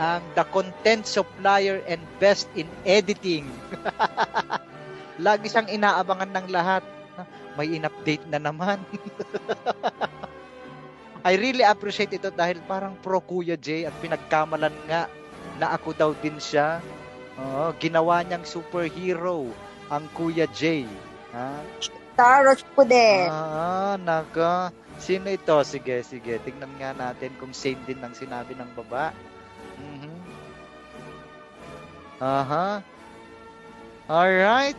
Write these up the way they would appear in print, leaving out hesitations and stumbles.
ang the content supplier and best in editing. Lagi siyang inaabangan ng lahat. May in-update na naman. I really appreciate ito dahil parang pro Kuya Jay at pinagkamalan nga na ako daw din siya. Ginawa niyang superhero ang Kuya Jay. Ha? Taros po din. Naka. Sino ito? Sige. Tingnan nga natin kung same din ng sinabi ng baba. Alright.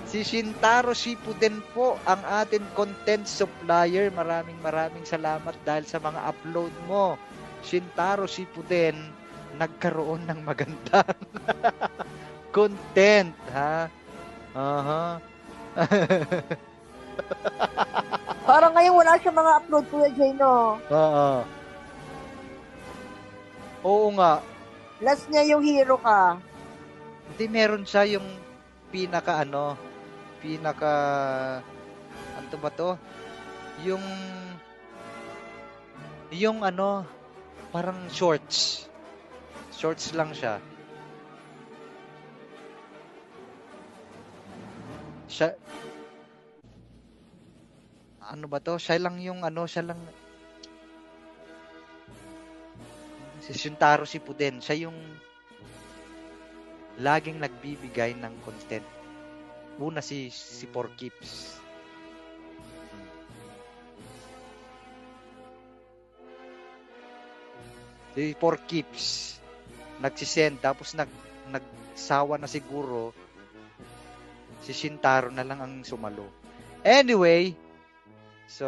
Si Shintaro Shippuden po ang ating content supplier. Maraming salamat dahil sa mga upload mo. Shintaro Shippuden, nagkaroon ng magandang content, ha? Parang ngayon wala siya mga upload, Kuya Jay, no? Oo nga. Last niya yung hero ka. Hindi, meron siya yung pinaka ano ba to? Yung ano, parang shorts lang siya. Ano ba to? Siya lang si Shintaro Shippuden, siya yung laging nagbibigay ng content. Una si Porkips. Si Porkips nagsisend, tapos nagsawa na siguro, si Shintaro na lang ang sumalo. Anyway, so